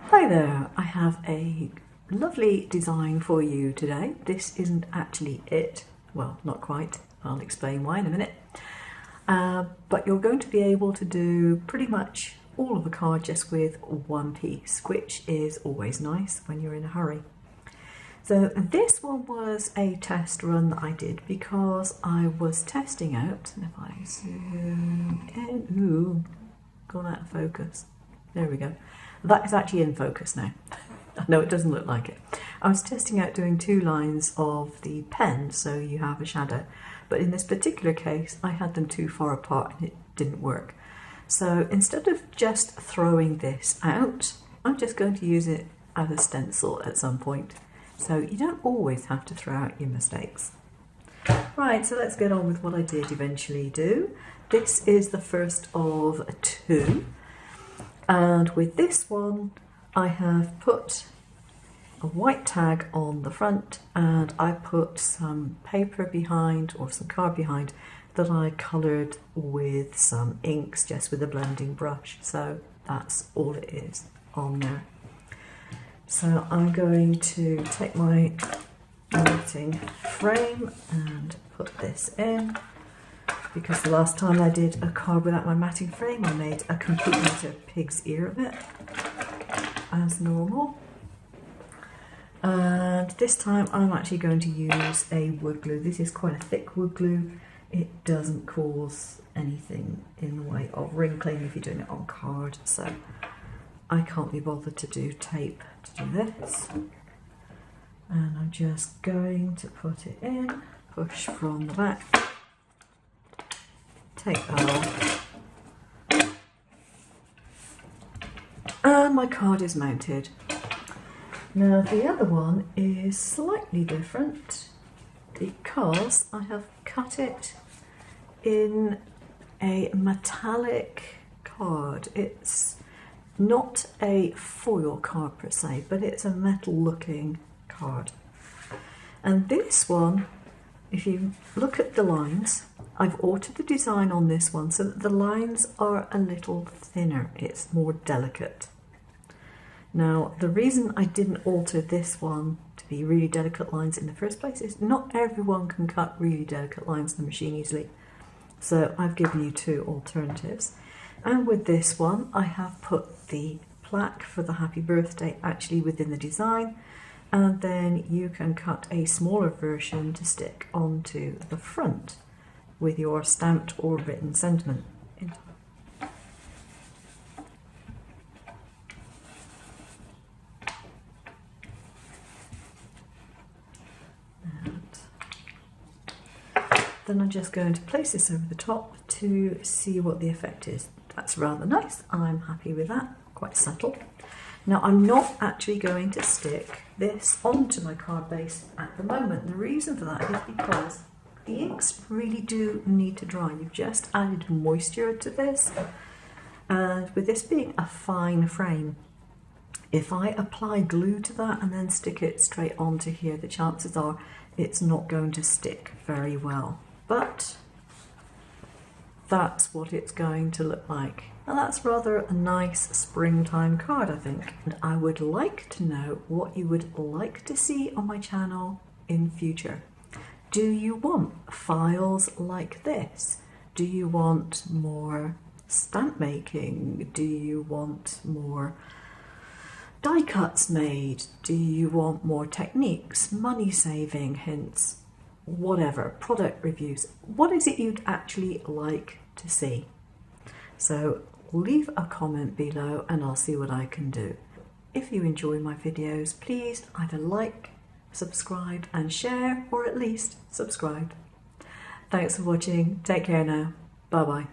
Hi there, I have a lovely design for you today. This isn't actually it, well, not quite, I'll explain why in a minute. But you're going to be able to do pretty much all of a card just with one piece, which is always nice when you're in a hurry. So this one was a test run that I did because I was testing out, and if I zoom in, ooh, gone out of focus, there we go. That is actually in focus now. I know it doesn't look like it. I was testing out doing two lines of the pen so you have a shadow, but in this particular case I had them too far apart and it didn't work. So instead of just throwing this out, I'm just going to use it as a stencil at some point. So you don't always have to throw out your mistakes. Right, so let's get on with what I did eventually do. This is the first of two. And with this one, I have put a white tag on the front and I put some paper behind or some card behind that I coloured with some inks just with a blending brush. So that's all it is on there. So I'm going to take my matting frame and put this in, because the last time I did a card without my matting frame I made a complete little pig's ear of it, as normal. And this time I'm actually going to use a wood glue. This is quite a thick wood glue. It doesn't cause anything in the way of wrinkling if you're doing it on card, so I can't be bothered to do tape to do this. And I'm just going to put it in, push from the back, take that off, and my card is mounted. Now the other one is slightly different because I have cut it in a metallic card. It's not a foil card per se, but it's a metal looking card. And this one, if you look at the lines, I've altered the design on this one so that the lines are a little thinner. It's more delicate. Now, the reason I didn't alter this one to be really delicate lines in the first place is not everyone can cut really delicate lines in the machine easily. So I've given you two alternatives. And with this one, I have put the plaque for the happy birthday actually within the design, and then you can cut a smaller version to stick onto the front with your stamped or written sentiment. And then I'm just going to place this over the top to see what the effect is. That's rather nice. I'm happy with that, quite subtle. Now I'm not actually going to stick this onto my card base at the moment. The reason for that is because the inks really do need to dry. You've just added moisture to this, and with this being a fine frame, if I apply glue to that and then stick it straight onto here, the chances are it's not going to stick very well. But that's what it's going to look like. And that's rather a nice springtime card, I think. And I would like to know what you would like to see on my channel in future. Do you want files like this? Do you want more stamp making? Do you want more die cuts made? Do you want more techniques, money saving hints? Whatever, product reviews. What is it you'd actually like to see? So leave a comment below and I'll see what I can do. If you enjoy my videos, please either like, subscribe and share, or at least subscribe. Thanks for watching. Take care now. Bye bye.